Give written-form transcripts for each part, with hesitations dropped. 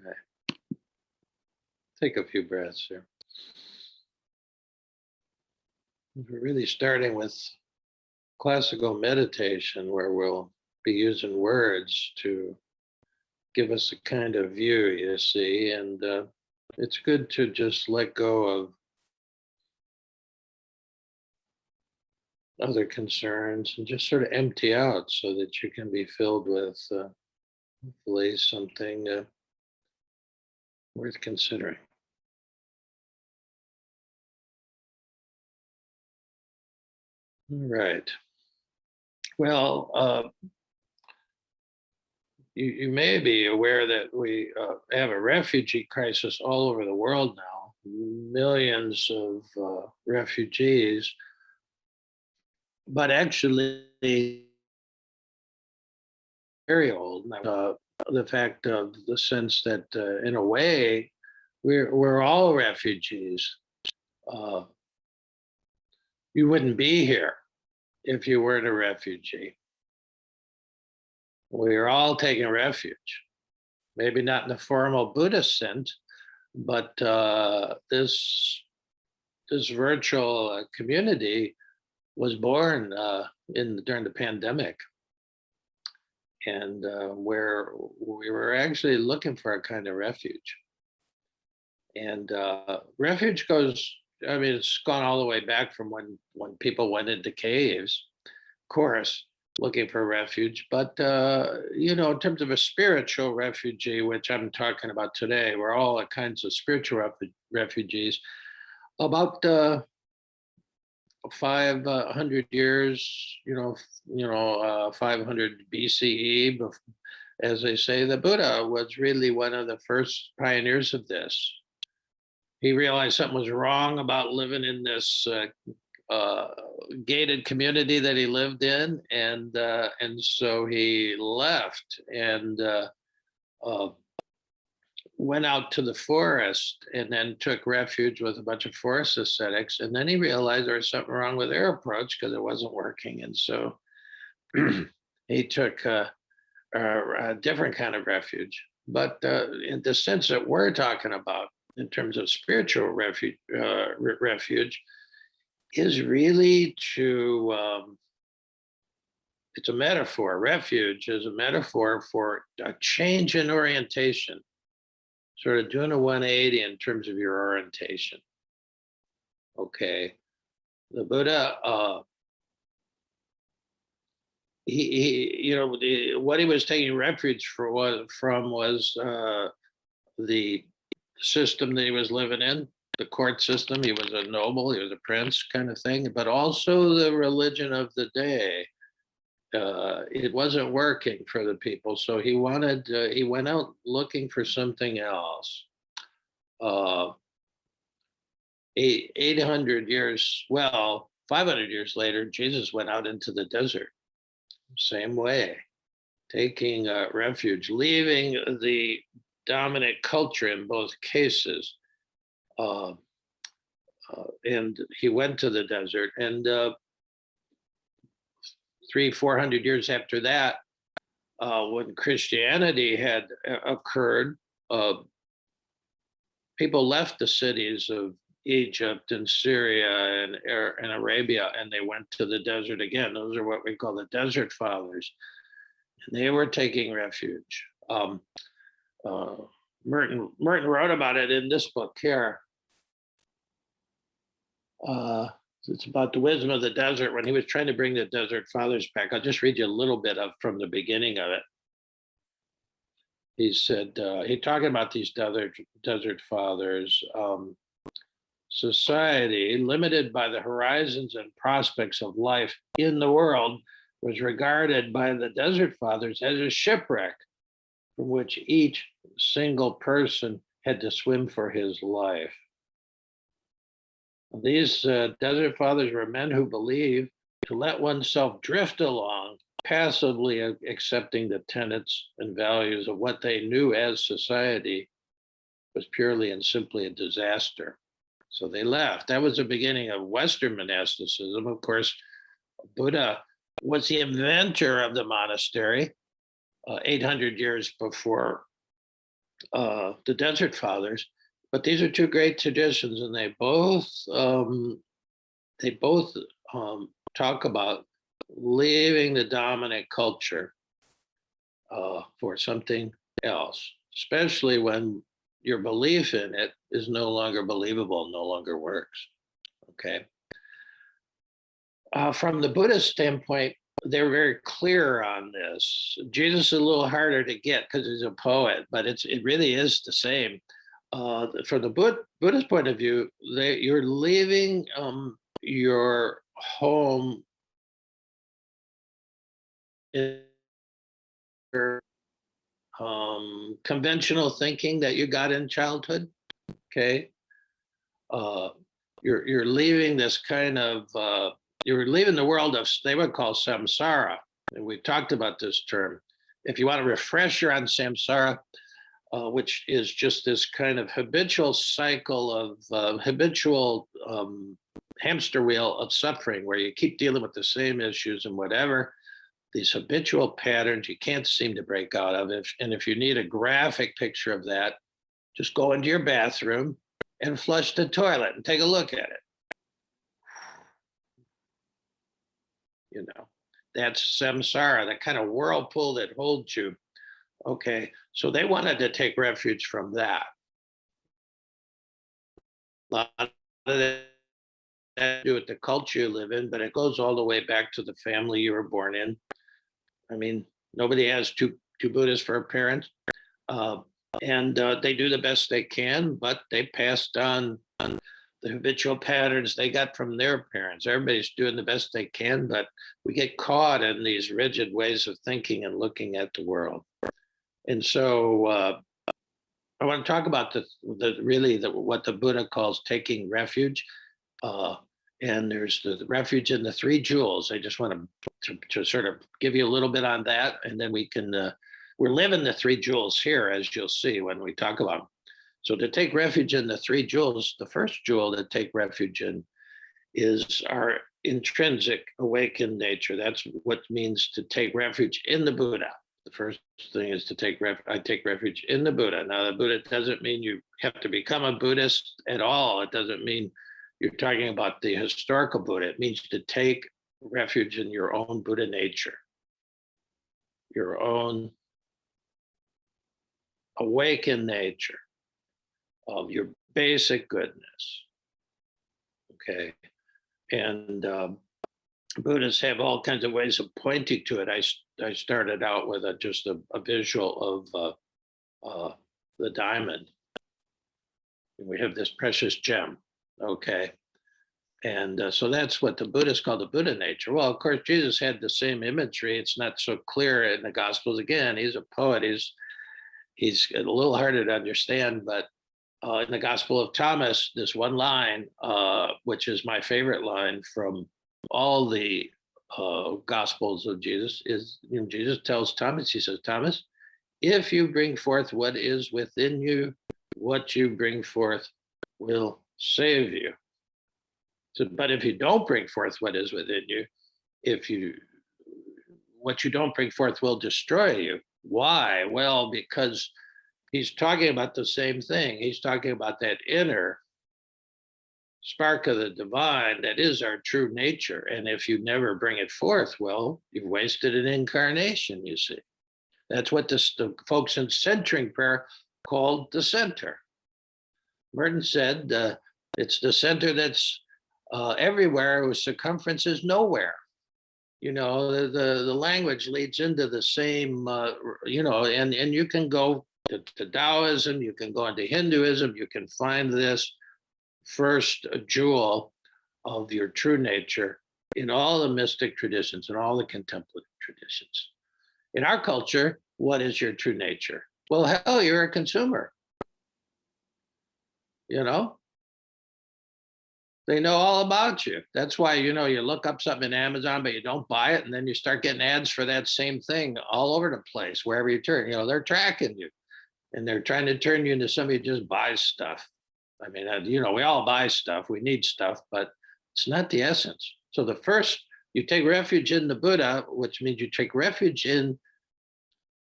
right. Take a few breaths here. We're really starting with classical meditation where we'll be using words to give us a kind of view, you see, and it's good to just let go of other concerns and just sort of empty out so that you can be filled with hopefully something worth considering. All right. Well, you may be aware that we have a refugee crisis all over the world now. Millions of refugees, but actually very old. The fact of the sense that, in a way, we're all refugees. Uh, you wouldn't be here if you weren't a refugee. We're all taking refuge. Maybe not in the formal Buddhist sense, but this virtual community was born during the pandemic, and where we were actually looking for a kind of refuge. And refuge goes, I mean, it's gone all the way back from when people went into caves, of course, looking for refuge. But, in terms of a spiritual refugee, which I'm talking about today, we're all kinds of spiritual refugees. About 500 years, 500 BCE, as they say, the Buddha was really one of the first pioneers of this. He realized something was wrong about living in this gated community that he lived in, and so he left and went out to the forest and then took refuge with a bunch of forest ascetics. And then he realized there was something wrong with their approach because it wasn't working, and so he took a different kind of refuge. But in the sense that we're talking about, in terms of spiritual refuge, is really it's a metaphor. Refuge is a metaphor for a change in orientation, sort of doing a 180 in terms of your orientation. Okay. The Buddha, what he was taking refuge from was the system that he was living in, the court system. He was a noble, he was a prince kind of thing, but also the religion of the day. It wasn't working for the people, so he went out looking for something else. 800 years, 500 years later, Jesus went out into the desert, same way, taking refuge, leaving the dominant culture in both cases. And he went to the desert, and 300-400 years after that, when Christianity had occurred, people left the cities of Egypt and Syria and Arabia, and they went to the desert again. Those are what we call the Desert Fathers, and they were taking refuge. Merton wrote about it in this book here. It's about the wisdom of the desert when he was trying to bring the Desert Fathers back. I'll just read you a little bit from the beginning of it. He said, he talking about these Desert Fathers. Society, limited by the horizons and prospects of life in the world, was regarded by the Desert Fathers as a shipwreck from which each single person had to swim for his life. These Desert Fathers were men who believed to let oneself drift along, passively accepting the tenets and values of what they knew as society was purely and simply a disaster. So they left. That was the beginning of Western monasticism. Of course, Buddha was the inventor of the monastery 800 years before the Desert Fathers. But these are two great traditions, and they both talk about leaving the dominant culture for something else, especially when your belief in it is no longer believable, no longer works. Okay. From the Buddhist standpoint, they're very clear on this. Jesus is a little harder to get because he's a poet, but it really is the same. From the Buddhist point of view, you're leaving your home in your conventional thinking that you got in childhood. Okay, uh, you're leaving this kind of you're leaving the world of, they would call samsara, and we talked about this term. If you want a refresher on samsara, which is just this kind of habitual cycle of habitual hamster wheel of suffering, where you keep dealing with the same issues and whatever, these habitual patterns you can't seem to break out of. And if you need a graphic picture of that, just go into your bathroom and flush the toilet and take a look at it. You know, that's samsara, that kind of whirlpool that holds you. Okay, so they wanted to take refuge from that. A lot of that has to do with the culture you live in, but it goes all the way back to the family you were born in. I mean, nobody has two Buddhists for parents, and they do the best they can, but they passed on the habitual patterns they got from their parents. Everybody's doing the best they can, but we get caught in these rigid ways of thinking and looking at the world. And so I want to talk about what the Buddha calls taking refuge. And there's the refuge in the three jewels. I just want to sort of give you a little bit on that, and then we can, we're living the three jewels here, as you'll see when we talk about them. So to take refuge in the three jewels, the first jewel to take refuge in is our intrinsic awakened nature. That's what it means to take refuge in the Buddha. The first thing is to take refuge in the Buddha. Now, the Buddha doesn't mean you have to become a Buddhist at all. It doesn't mean you're talking about the historical Buddha. It means to take refuge in your own Buddha nature, your own awakened nature of your basic goodness. Okay. And Buddhists have all kinds of ways of pointing to it. I started out with just a visual of the diamond. We have this precious gem. Okay. And so that's what the Buddhists call the Buddha nature. Well, of course, Jesus had the same imagery. It's not so clear in the Gospels. Again, he's a poet. He's a little harder to understand, but in the Gospel of Thomas, this one line, which is my favorite line from all the Gospels of Jesus, is, Jesus tells Thomas, he says, Thomas, if you bring forth what is within you, what you bring forth will save you. So, but if you don't bring forth what is within you, what you don't bring forth will destroy you. Why? Well, because he's talking about the same thing. He's talking about that inner spark of the divine that is our true nature. And if you never bring it forth, well, you've wasted an incarnation, you see. That's what the folks in centering prayer called the center. Merton said it's the center that's everywhere, whose circumference is nowhere. The language leads into the same, and you can go to Taoism, you can go into Hinduism, you can find this first jewel of your true nature in all the mystic traditions and all the contemplative traditions. In our culture, what is your true nature? Well, hell, you're a consumer. They know all about you. That's why, you look up something in Amazon, but you don't buy it. And then you start getting ads for that same thing all over the place, wherever you turn. They're tracking you, and they're trying to turn you into somebody who just buys stuff. I mean, we all buy stuff. We need stuff, but it's not the essence. So the first, you take refuge in the Buddha, which means you take refuge in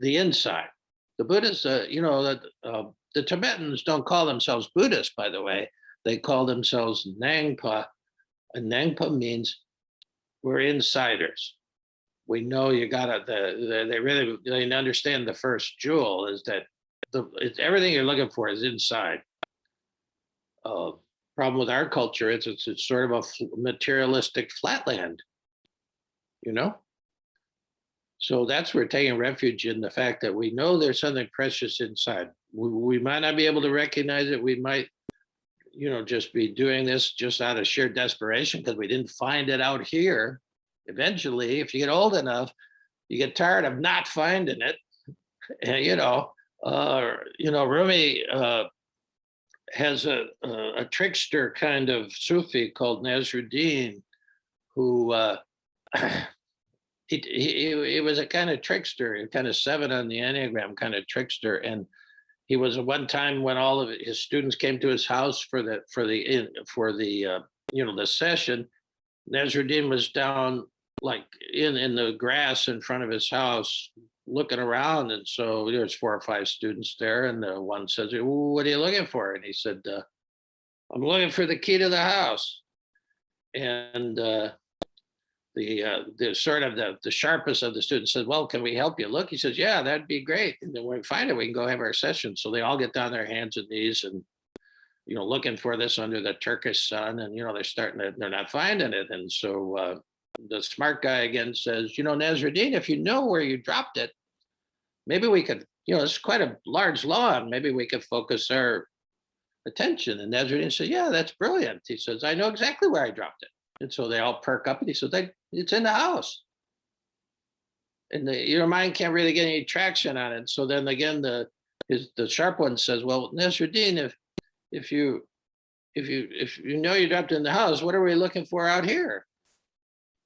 the inside. The Buddhists, the Tibetans don't call themselves Buddhists, by the way. They call themselves Nangpa, and Nangpa means we're insiders. We know you gotta. They understand the first jewel is that everything you're looking for is inside. Problem with our culture is it's sort of a materialistic flatland, you know. So that's where we're taking refuge in the fact that we know there's something precious inside. We might not be able to recognize it. We might, just be doing this just out of sheer desperation because we didn't find it out here. Eventually, if you get old enough, you get tired of not finding it. And Rumi has a trickster kind of Sufi called Nasruddin, who he was a kind of trickster, kind of 7 on the Enneagram kind of trickster. And he was one time when all of his students came to his house for the session. Nasruddin was down like in the grass in front of his house looking around, and so there's 4 or 5 students there, and the one says, "What are you looking for?" And he said, "I'm looking for the key to the house." And the sharpest of the students said, "Well, can we help you look?" He says, "Yeah, that'd be great. And then when we find it, we can go have our session." So they all get down their hands and knees and looking for this under the Turkish sun, and they're not finding it. And so the smart guy again says, "Nasruddin, if you know where you dropped it, maybe we could, it's quite a large lawn. Maybe we could focus our attention." And Nasruddin said, "Yeah, that's brilliant." He says, "I know exactly where I dropped it." And so they all perk up, and he says, "It's in the house." And your mind can't really get any traction on it. So then again, the sharp one says, "Well, Nasruddin, if you know you dropped it in the house, what are we looking for out here?"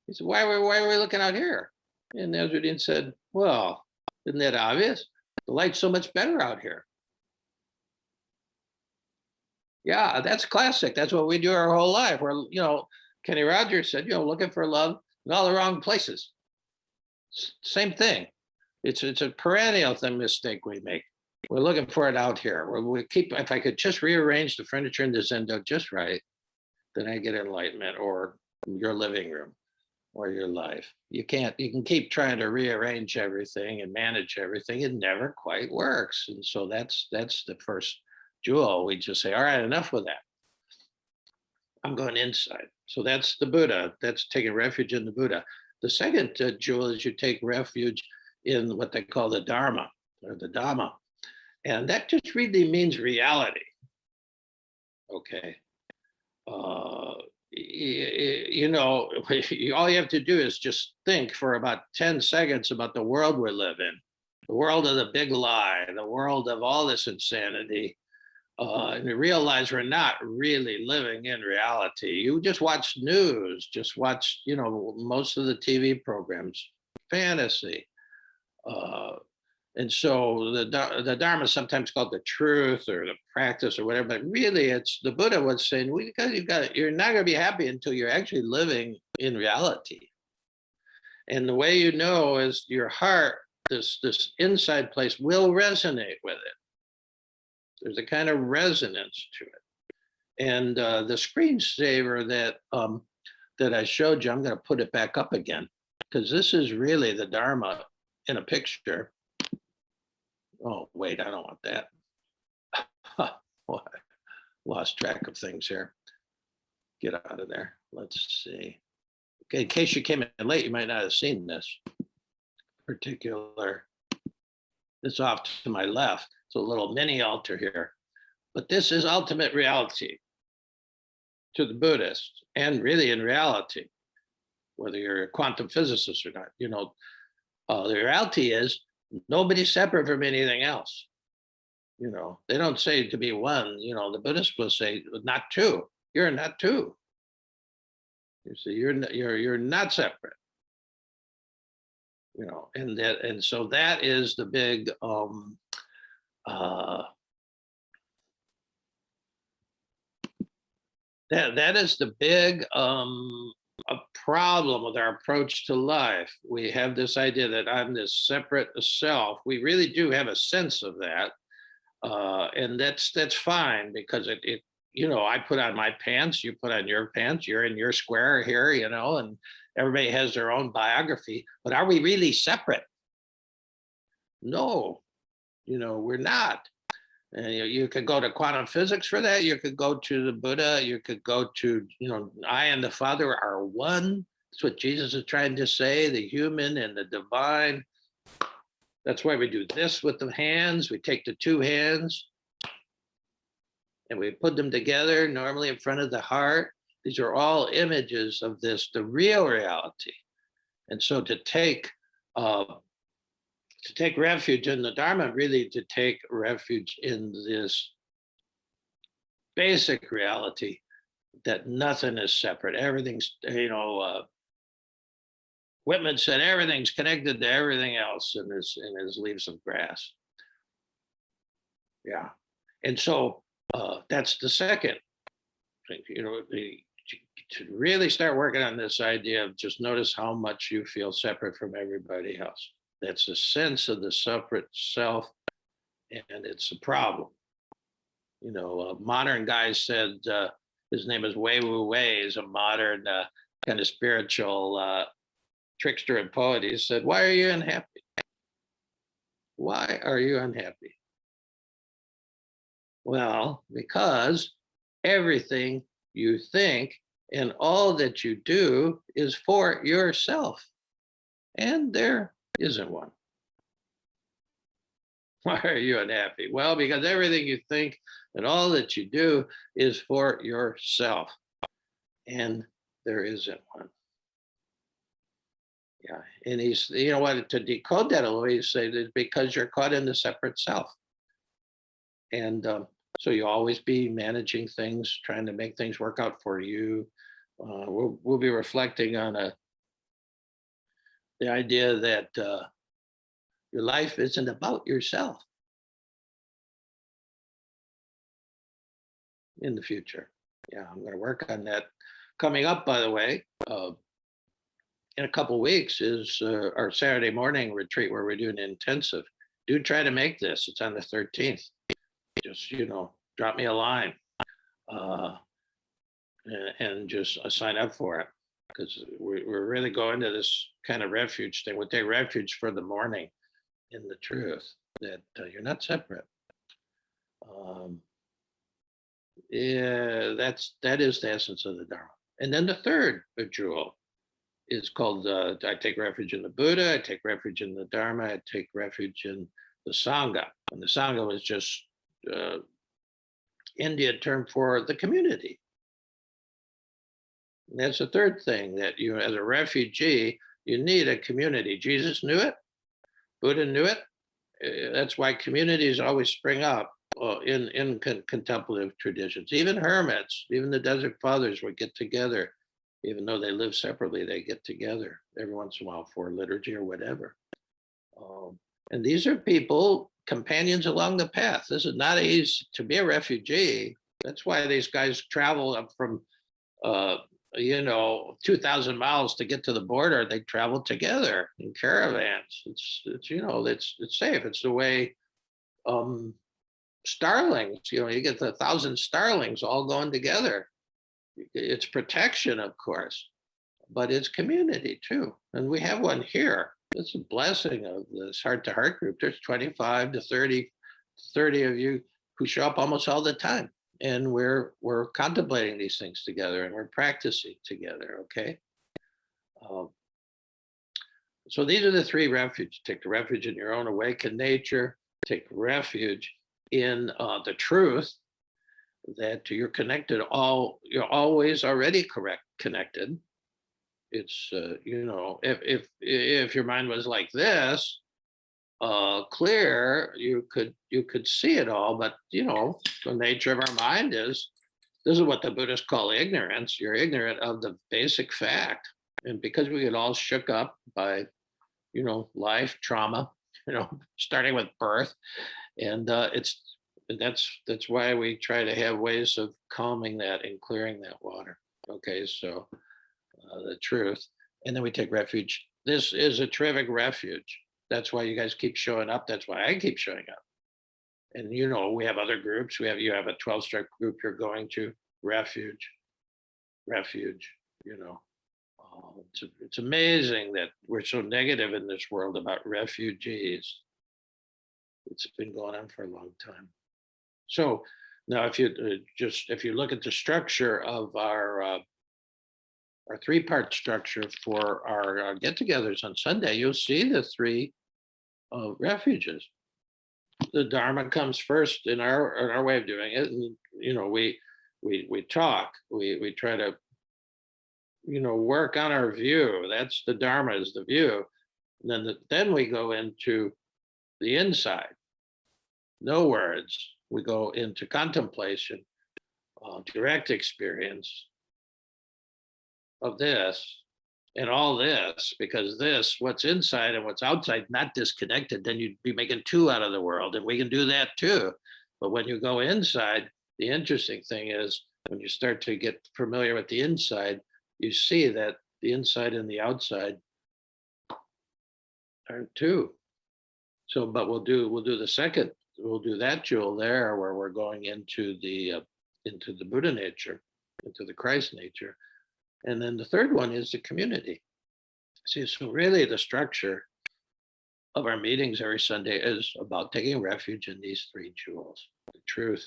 He said, why are we looking out here?" And Nasruddin said, "Well, isn't that obvious? The light's so much better out here." Yeah, that's classic. That's what we do our whole life. We're, Kenny Rogers said, looking for love in all the wrong places. Same thing. It's a perennial mistake we make. We're looking for it out here. If I could just rearrange the furniture in the Zendo just right, then I get enlightenment, or your living room, or your life. You can keep trying to rearrange everything and manage everything. It never quite works. And so that's the first jewel. We just say, all right, enough with that. I'm going inside. So that's the Buddha. That's taking refuge in the Buddha. The second jewel is you take refuge in what they call the Dharma, or the Dhamma. And that just really means reality. Okay. All you have to do is just think for about 10 seconds about the world we live in, the world of the big lie, the world of all this insanity. And you realize we're not really living in reality. You just watch news, just watch, most of the TV programs, fantasy. And so the Dharma is sometimes called the truth or the practice or whatever, but really it's the Buddha was saying, you're not going to be happy until you're actually living in reality. And the way is your heart, this inside place, will resonate with it. There's a kind of resonance to it. And the screensaver that I showed you, I'm going to put it back up again, because this is really the Dharma in a picture. Oh, wait, I don't want that. Well, I lost track of things here. Get out of there. Let's see. Okay, in case you came in late, you might not have seen this particular. It's off to my left. It's a little mini altar here. But this is ultimate reality to the Buddhists, and really in reality, whether you're a quantum physicist or not. The reality is nobody's separate from anything else. They don't say to be one. The Buddhists will say not two. You're not two. You see, you're not separate. And so that is the big that is the big a problem with our approach to life. We have this idea that I'm this separate self. We really do have a sense of that, and that's fine because it I put on my pants, you put on your pants, you're in your square here, and everybody has their own biography. But are we really separate? No, we're not. And you could go to quantum physics for that. You could go to the Buddha. You could go to, I and the Father are one. That's what Jesus is trying to say, the human and the divine. That's why we do this with the hands. We take the two hands and we put them together, normally in front of the heart. These are all images of this, the real reality. And so to take refuge in the Dharma, really to take refuge in this basic reality that nothing is separate. Everything's, Whitman said everything's connected to everything else in his Leaves of Grass. Yeah. And so that's the second thing, to really start working on this idea of just notice how much you feel separate from everybody else. That's a sense of the separate self, and it's a problem. A modern guy said, his name is Wei Wu Wei, is a modern kind of spiritual trickster and poet. He said, "Why are you unhappy? Why are you unhappy?" Well, because everything you think and all that you do is for yourself, and there isn't one. Why are you unhappy? Well, because everything you think and all that you do is for yourself, and there isn't one. Yeah, and he's, to decode that a little, he said it's because you're caught in the separate self, and so you always be managing things, trying to make things work out for you. We'll be reflecting on the idea that your life isn't about yourself in the future. Yeah, I'm going to work on that. Coming up, by the way, in a couple of weeks is our Saturday morning retreat where we're doing an intensive. Do try to make this. It's on the 13th. Just, drop me a line and just sign up for it, because we're really going to this kind of refuge thing. We'll take refuge for the morning in the truth that you're not separate. Yeah, that is the essence of the Dharma. And then the third jewel is called I take refuge in the Buddha, I take refuge in the Dharma, I take refuge in the Sangha. And the Sangha was just Indian term for the community. And that's the third thing, that you, as a refugee, you need a community. Jesus knew it. Buddha knew it. That's why communities always spring up in contemplative traditions. Even hermits, even the Desert Fathers would get together. Even though they live separately, they get together every once in a while for liturgy or whatever. And these are people, companions along the path. This is not easy to be a refugee. That's why these guys travel up from 2,000 miles to get to the border. They travel together in caravans. It's safe. It's the way starlings, you get 1,000 starlings all going together. It's protection, of course, but it's community too. And we have one here. It's a blessing of this heart-to-heart group. There's 25 to 30 of you who show up almost all the time. And we're contemplating these things together, and we're practicing together, okay? So these are the three refuges. Take the refuge in your own awakened nature, take refuge in the truth, that you're connected, you're always already connected. It's if your mind was like this, clear, you could see it all. But the nature of our mind is, this is what the Buddhists call ignorance. You're ignorant of the basic fact, and because we get all shook up by life, trauma, starting with birth, and that's why we try to have ways of calming that and clearing that water. Okay, so the truth, and then we take refuge. This is a terrific refuge. That's why you guys keep showing up. That's why I keep showing up. And we have other groups. You have a 12-step group you're going to, refuge, refuge. It's amazing that we're so negative in this world about refugees. It's been going on for a long time. So now, if you look at the structure of our 3-part structure for our get-togethers on Sunday, you'll see the 3 refuges. The Dharma comes first in our way of doing it, and we talk, we try to work on our view. That's the Dharma, is the view. And then we go into the inside. No words. We go into contemplation, direct experience of this and all this, because what's inside and what's outside, not disconnected, then you'd be making 2 out of the world, and we can do that too. But when you go inside, the interesting thing is when you start to get familiar with the inside, you see that the inside and the outside are 2. So, but we'll do the second. We'll do that jewel there, where we're going into the Buddha nature, into the Christ nature. And then the third one is the community. See, so really the structure of our meetings every Sunday is about taking refuge in these 3 jewels: the truth,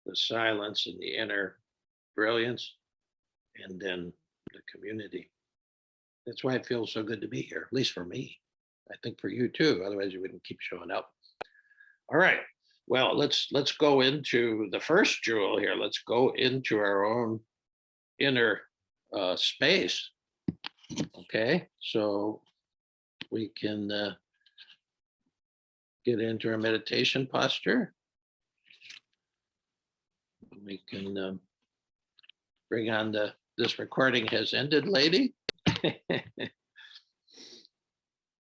the silence, and the inner brilliance, and then the community. That's why it feels so good to be here, at least for me. I think for you too, otherwise you wouldn't keep showing up. All right, well, let's go into the first jewel here. Let's go into our own inner space. Okay, so we can get into our meditation posture. We can bring on this recording has ended lady.